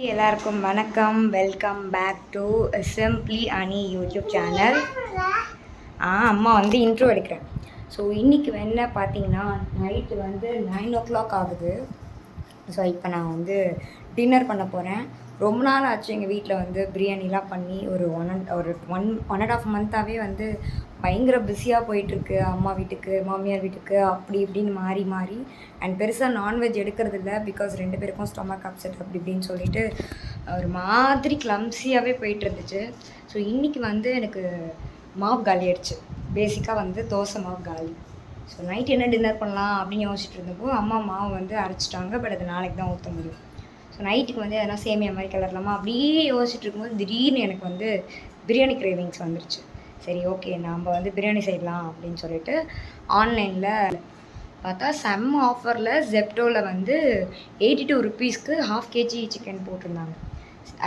எல்லாருக்கும் வணக்கம். Welcome back to simply அனி யூடியூப் சேனல். அம்மா வந்து இன்ட்ரோ எடுக்கிறேன். ஸோ இன்றைக்கி என்ன பார்த்தீங்கன்னா, நைட்டு வந்து 9 o'clock ஆகுது. ஸோ இப்போ நான் வந்து டின்னர் பண்ண போகிறேன். ரொம்ப நாள் ஆச்சு எங்கள் வீட்டில் வந்து பிரியாணிலாம் பண்ணி. ஒரு ஒன் அண்ட் ஆஃப் மந்த்தாகவே வந்து பயங்கர பிஸியாக போயிட்டுருக்கு. அம்மா வீட்டுக்கு, மாமியார் வீட்டுக்கு, அப்படி இப்படின்னு மாறி மாறி. அண்ட் பெருசாக நான்வெஜ் எடுக்கிறது இல்லை. பிகாஸ் 2 பேருக்கும் ஸ்டொமக் அப்செட் அப்படி இப்படின்னு சொல்லிட்டு ஒரு மாதிரி கிளம்ஸியாகவே போயிட்டு இருந்துச்சு. ஸோ இன்றைக்கி வந்து எனக்கு மாவு காலி ஆயிடுச்சு. பேசிக்காக வந்து தோசை மாவு காலி. ஸோ நைட் என்ன டின்னர் பண்ணலாம் அப்படின்னு யோசிச்சுட்டு இருந்தப்போ அம்மா மாவு வந்து அரைச்சிட்டாங்க. பட் அது நாளைக்கு தான் ஊற்ற முடியும். ஸோ நைட்டுக்கு வந்து எதனா சேமியா மாதிரி கிளறலாமா அப்படியே யோசிச்சுட்டு இருக்கும்போது திடீர்னு எனக்கு வந்து பிரியாணி கிரேவிங்ஸ் வந்துருச்சு. சரி, ஓகே, நம்ம வந்து பிரியாணி செய்யலாம் அப்படின்னு சொல்லிட்டு ஆன்லைனில் பார்த்தா செம்ம ஆஃபரில் ஜெப்டோவில் வந்து 82 rupeesக்கு 1/2 kg சிக்கன் போட்டிருந்தாங்க.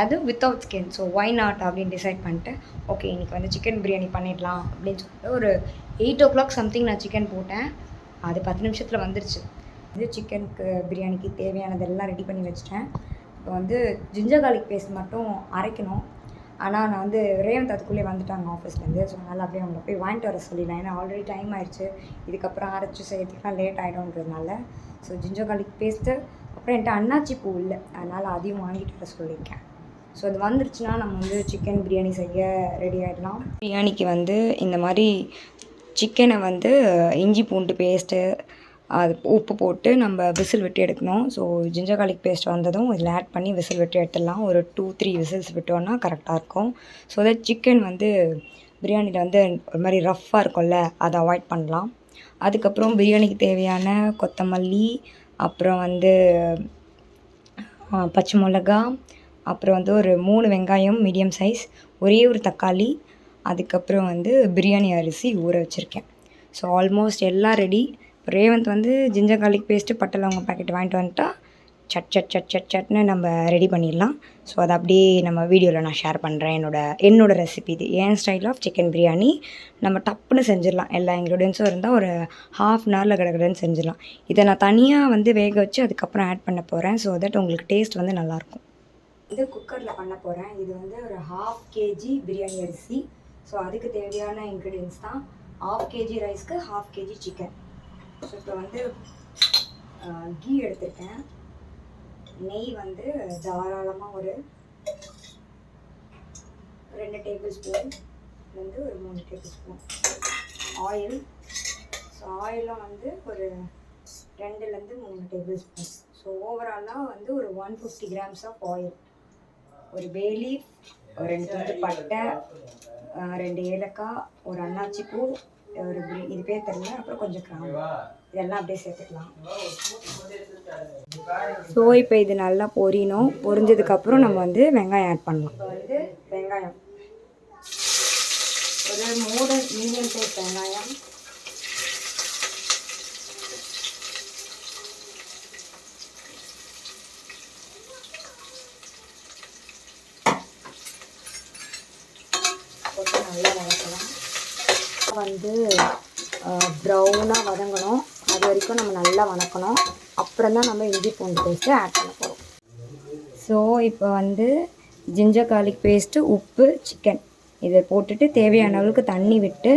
அது without skin. So why not அப்படின்னு டிசைட் பண்ணிட்டு, ஓகே இன்றைக்கி வந்து சிக்கன் பிரியாணி பண்ணிடலாம் அப்படின்னு சொல்லிட்டு ஒரு 8 o'clock சம்திங் நான் சிக்கன் போட்டேன். அது 10 நிமிஷத்தில் வந்துருச்சு. இது சிக்கனுக்கு பிரியாணிக்கு தேவையானதெல்லாம் ரெடி பண்ணி வச்சுட்டேன். இப்போ வந்து ஜிஞ்சர் கார்லிக் பேஸ்ட் மட்டும் அரைக்கணும். ஆனால் நான் வந்து ரேவந்த் அதுக்குள்ளே வந்துட்டாங்க ஆஃபீஸ்லேருந்து. ஸோ அதனால் அப்படியே அவங்கள போய் வாங்கிட்டு வர சொல்லிடலாம். ஏன்னா ஆல்ரெடி டைம் ஆயிடுச்சு. இதுக்கப்புறம் அரைச்சி செய்யறதுக்குலாம் லேட் ஆகிடும்ன்றதுனால. ஸோ ஜிஞ்சர் கார்லிக் பேஸ்ட்டு, அப்புறம் என்கிட்ட அன்னாச்சி பூ இல்லை, அதனால் அதையும் வாங்கிட்டு வர சொல்லியிருக்கேன். ஸோ அது வந்துருச்சுன்னா நம்ம வந்து சிக்கன் பிரியாணி செய்ய ரெடி ஆகிடலாம். பிரியாணிக்கு வந்து இந்த மாதிரி சிக்கனை வந்து இஞ்சி பூண்டு பேஸ்ட்டு, அது உப்பு போட்டு நம்ம விசில் விட்டு எடுக்கணும். ஸோ ஜிஞ்சர் கார்லிக் பேஸ்ட் வந்ததும் இதில் ஆட் பண்ணி விசில் விட்டு எடுத்துடலாம். ஒரு 2-3 விசில்ஸ் விட்டோன்னா கரெக்டாக இருக்கும். ஸோ தட் சிக்கன் வந்து பிரியாணியில் வந்து ஒரு மாதிரி ரஃப்பாக இருக்கும்ல, அதை அவாய்ட் பண்ணலாம். அதுக்கப்புறம் பிரியாணிக்கு தேவையான கொத்தமல்லி, அப்புறம் வந்து பச்சை மிளகா, அப்புறம் வந்து ஒரு 3 வெங்காயம் மீடியம் சைஸ், ஒரே ஒரு தக்காளி, அதுக்கப்புறம் வந்து பிரியாணி அரிசி ஊற வச்சுருக்கேன். ஸோ ஆல்மோஸ்ட் எல்லாம் ரெடி. ரேவந்த் வந்து ஜிஞ்சர் கார்லிக் பேஸ்ட்டு பட்டை லவங்கம் பாக்கெட் வாங்கிட்டு வந்துட்டா சட்னு நம்ம ரெடி பண்ணிடலாம். ஸோ அதை அப்படியே நம்ம வீடியோவில் நான் ஷேர் பண்ணுறேன். என்னோட ரெசிபி இது. என் ஸ்டைல் ஆஃப் சிக்கன் பிரியாணி. நம்ம டப்புன்னு செஞ்சிடலாம். எல்லா இன்க்ரீடியன்ஸும் இருந்தால் ஒரு 1/2 an hour கடகடன்னு செஞ்சிடலாம். இதை நான் தனியாக வந்து வேக வச்சு அதுக்கப்புறம் ஆட் பண்ண போகிறேன். ஸோ தட் உங்களுக்கு டேஸ்ட் வந்து நல்லாயிருக்கும். இது குக்கரில் பண்ண போகிறேன். இது வந்து ஒரு 1/2 kg பிரியாணி அரிசி. ஸோ அதுக்கு தேவையான இன்க்ரீடியன்ஸ் தான் 1/2 kg ரைஸ்க்கு 1/2 kg சிக்கன். ஸோ இப்போ வந்து கீ எடுத்திருக்கேன். நெய் வந்து தாராளமாக ஒரு 2 டேபிள் ஸ்பூன் வந்து ஒரு 3 டேபிள் ஸ்பூன் ஆயில். ஸோ ஆயிலும் வந்து ஒரு 2-3 டேபிள் ஸ்பூன். ஸோ ஓவராலாக வந்து ஒரு 150 grams ஆஃப் ஆயில். ஒரு பே லீஃப், ஒரு 2 துண்டு பட்டை, 2 ஏலக்காய், ஒரு அன்னாச்சி பூ, ஒரு இது பேர் தெரியல, அப்புறம் கொஞ்சம் கிராம்பு, இதெல்லாம் அப்படியே சேர்த்துக்கலாம். ஸோ இப்போ இது நல்லா பொரியணும். பொரிஞ்சதுக்கப்புறம் நம்ம வந்து வெங்காயம் ஆட் பண்ணலாம். இப்போ வந்து வெங்காயம் ஒரு மீடியம் சைஸ் வெங்காயம், போட்டு நல்லா வதக்கலாம். வந்து ப்ரௌனாக வதங்கணும். அது வரைக்கும் நம்ம நல்லா வதக்கணும். அப்புறம் தான் நம்ம இஞ்சி பூண்டு பேஸ்ட்டு ஆட் பண்ண போகிறோம். ஸோ இப்போ வந்து ஜிஞ்சர் கார்லிக் பேஸ்ட்டு, உப்பு, சிக்கன் இதை போட்டுட்டு தேவையான அளவுக்கு தண்ணி விட்டு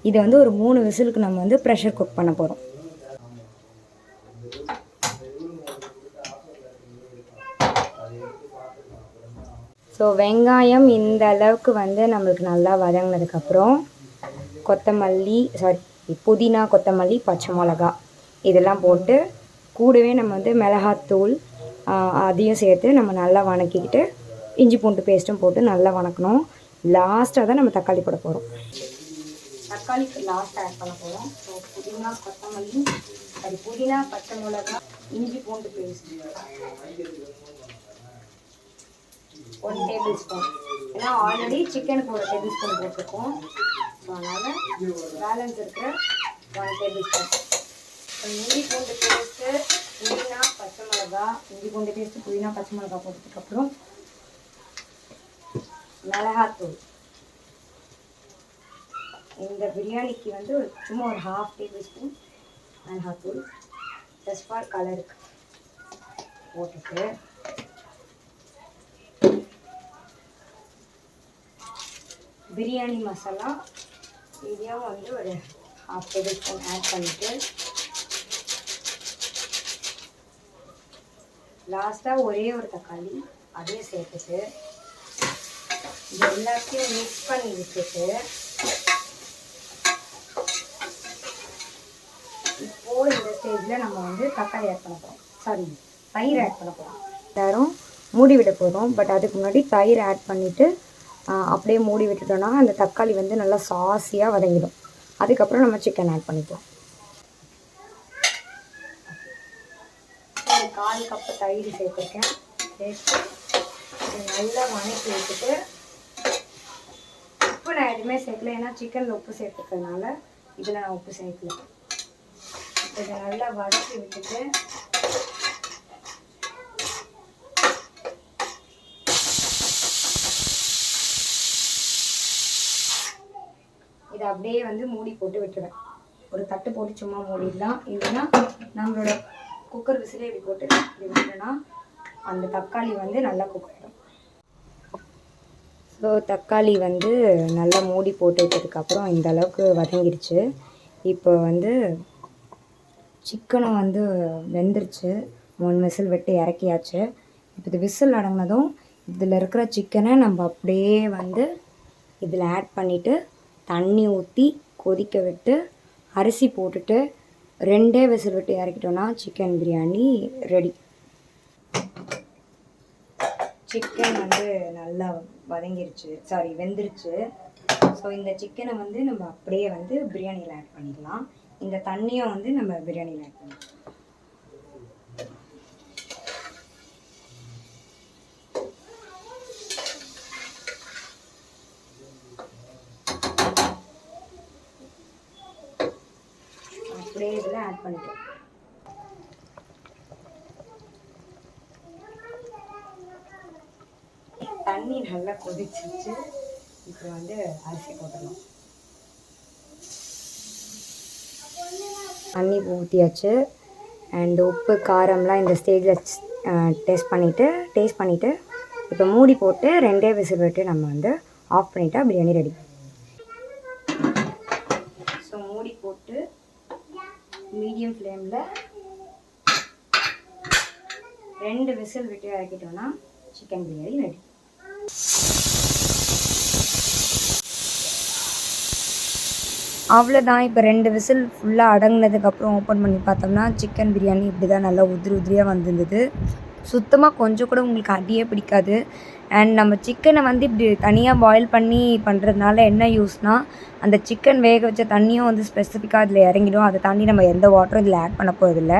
இதை வந்து ஒரு 3 விசிலுக்கு நம்ம வந்து ப்ரெஷர் குக் பண்ண போகிறோம். ஸோ வெங்காயம் இந்த அளவுக்கு வந்து நம்மளுக்கு நல்லா வதங்கினதுக்கப்புறம் புதினா, கொத்தமல்லி, பச்சை மிளகா இதெல்லாம் போட்டு கூடவே நம்ம வந்து மிளகாத்தூள் அதையும் சேர்த்து நம்ம நல்லா வதக்கிக்கிட்டு இஞ்சி பூண்டு பேஸ்ட்டும் போட்டு நல்லா வதக்கணும். லாஸ்ட்டாக தான் நம்ம தக்காளி போட போகிறோம். தக்காளிக்கு லாஸ்ட்டாக ஆட் பண்ண போகிறோம். ஸோ புதினா, பச்சை மிளகா, இஞ்சி பூண்டு பேஸ்ட் 1 டேபிள் ஸ்பூன். ஏன்னா ஆல்ரெடி சிக்கனுக்கு 1 டேபிள் ஸ்பூன் போட்டிருக்கோம். ஸோ அதனால் பேலன்ஸ் இருக்கிற 1 டேபிள் ஸ்பூன். இஞ்சி பூண்டு பேஸ்ட்டு, புதினா, பச்சை மிளகா, இஞ்சி பூண்டு பேஸ்ட்டு, புதினா, பச்சை மிளகா போட்டதுக்கப்புறம் மிளகாத்தூள். இந்த பிரியாணிக்கு வந்து சும்மா ஒரு 1/2 டேபிள் ஸ்பூன் மிளகாத்தூள் ஜஸ்ட் ஃபார் கலருக்கு போட்டுட்டு பிரியாணி மசாலா இதையும் வந்து ஒரு 1/2 டேபிள் ஸ்பூன் ஆட் பண்ணிவிட்டு லாஸ்ட்டாக ஒரே ஒரு தக்காளி அதையும் சேர்த்துட்டு இது எல்லாத்தையும் மிக்ஸ் பண்ணி விட்டுட்டு இப்போது இந்த ஸ்டேஜில் நம்ம வந்து தக்காளி ஆட் பண்ண போகிறோம், தயிர் ஆட் பண்ண போகிறோம். எல்லாரும் மூடி விட போகிறோம். பட் அதுக்கு முன்னாடி தயிர் ஆட் பண்ணிவிட்டு அப்படியே மூடி விட்டுட்டோம்னா அந்த தக்காளி வந்து நல்லா சாஸியாக வதங்கிடும். அதுக்கப்புறம் நம்ம சிக்கன் ஆட் பண்ணிப்போம். 1/4 கப்பு தயிர் சேர்த்துருக்கேன். சேர்த்து நல்லா வதக்கி விட்டுட்டு உப்பு நான் எதுவுமே சேர்க்கல, ஏன்னா சிக்கனில் உப்பு சேர்த்துக்கிறதுனால இதில் நான் உப்பு சேர்க்கல. இதை நல்லா வதக்கி விட்டுட்டு இதை அப்படியே வந்து மூடி போட்டு விட்டுருவேன். ஒரு தட்டு போட்டு சும்மா மூடிடலாம். இல்லைன்னா நம்மளோட குக்கர் விசிலே இப்படி போட்டு இப்படி விட்டுனா அந்த தக்காளி வந்து நல்லா குக் ஆகிடும். ஸோ தக்காளி வந்து நல்லா மூடி போட்டு விட்டதுக்கப்புறம் இந்த அளவுக்கு வதங்கிடுச்சு. இப்போ வந்து சிக்கனும் வந்து வெந்துருச்சு. 3 விசில் விட்டு இறக்கியாச்சு. இப்போ இது விசில் அடங்கினதும் இதில் இருக்கிற சிக்கனை நம்ம அப்படியே வந்து இதில் ஆட் பண்ணிவிட்டு தண்ணி ஊற்றி கொதிக்க விட்டு அரிசி போட்டுட்டு 2 விசில் விட்டு இறக்கிட்டோன்னா சிக்கன் பிரியாணி ரெடி. சிக்கன் வந்து நல்லா வெந்துருச்சு. ஸோ இந்த சிக்கனை வந்து நம்ம அப்படியே வந்து பிரியாணியில் ஆட் பண்ணிடலாம். இந்த தண்ணியை வந்து நம்ம பிரியாணியில் ஆட் பண்ணிடலாம். அப்படியே இதில் ஆட் பண்ணிட்டோம். தண்ணி நல்லா கொதிச்சிருச்சு. இப்போ வந்து அரிசி போட்டுடலாம். தண்ணி ஊற்றியாச்சு. அண்ட் உப்பு காரம்லாம் இந்த ஸ்டேஜில் டேஸ்ட் பண்ணிவிட்டு இப்போ மூடி போட்டு 2 விசில் விட்டு நம்ம வந்து ஆஃப் பண்ணிட்டா பிரியாணி ரெடி. ஸோ மூடி போட்டு மீடியம் ஃப்ளேமில் 2 விசில் விட்டு இறக்கிட்டோன்னா சிக்கன் பிரியாணி ரெடி. அவ்வளோதான். இப்போ 2 விசில் ஃபுல்லாக அடங்கினதுக்கப்புறம் ஓப்பன் பண்ணி பார்த்தோம்னா சிக்கன் பிரியாணி இப்படி தான் நல்லா உதிரியாக வந்திருந்தது. சுத்தமாக கொஞ்சம் கூட உங்களுக்கு அடியே பிடிக்காது. அண்ட் நம்ம சிக்கனை வந்து இப்படி தனியாக பாயில் பண்ணி பண்ணுறதுனால என்ன யூஸ்னால், அந்த சிக்கன் வேக வச்ச தண்ணியும் வந்து ஸ்பெசிஃபிக்காக அதில் இறங்கிடும். அதை தாண்டி நம்ம எந்த வாட்டரும் இதில் ஆட் பண்ண போகிறதில்ல.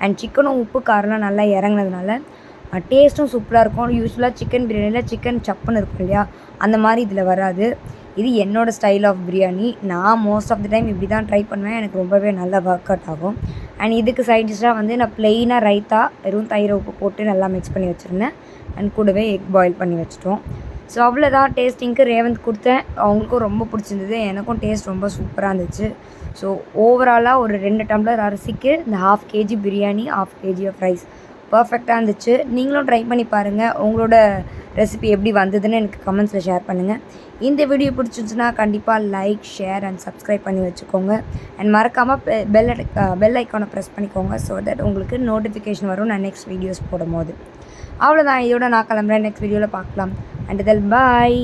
அண்ட் சிக்கனும் உப்பு காரம்லாம் நல்லா இறங்கினதுனால டேஸ்ட்டும் சூப்பராக இருக்கும். யூஸ்வலாக சிக்கன் பிரியாணியில் சிக்கன் சப்புன்னு இருக்கும் இல்லையா, அந்த மாதிரி இதில் வராது. இது என்னோடய ஸ்டைல் ஆஃப் பிரியாணி. நான் மோஸ்ட் ஆஃப் த டைம் இப்படி தான் ட்ரை பண்ணுவேன். எனக்கு ரொம்பவே நல்லா ஒர்க் அவுட் ஆகும். அண்ட் இதுக்கு சைட் டிஷ்ஷாக வந்து நான் ப்ளெயினாக ரைத்தா வெறும் தயிர் உப்பு போட்டு நல்லா மிக்ஸ் பண்ணி வச்சுருந்தேன். அண்ட் கூடவே எக் பாயில் பண்ணி வச்சிட்டோம். ஸோ அவ்வளோதான். டேஸ்டிங்க்கு ரேவந்த் கொடுத்தேன். அவங்களுக்கும் ரொம்ப பிடிச்சிருந்தது. எனக்கும் டேஸ்ட் ரொம்ப சூப்பராக இருந்துச்சு. ஸோ ஓவராலாக ஒரு 2 டம்ளர் அரிசிக்கு இந்த 1/2 kg biryani, 1/2 kg of rice பர்ஃபெக்டாக இருந்துச்சு. நீங்களும் ட்ரை பண்ணி பாருங்கள். உங்களோட ரெசிபி எப்படி வந்ததுன்னு எனக்கு கமெண்ட்ஸில் ஷேர் பண்ணுங்கள். இந்த வீடியோ பிடிச்சிருந்துச்சுன்னா கண்டிப்பாக லைக், ஷேர் அண்ட் சப்ஸ்கிரைப் பண்ணி வச்சுக்கோங்க. அண்ட் மறக்காமல் பெல் ஐக்கானை ப்ரெஸ் பண்ணிக்கோங்க. ஸோ தட் உங்களுக்கு நோட்டிஃபிகேஷன் வரும் நான் நெக்ஸ்ட் வீடியோஸ் போடும் போது. அவ்வளோதான். இதோட நான் கிளம்புறேன். நெக்ஸ்ட் வீடியோவில் பார்க்கலாம். And then bye.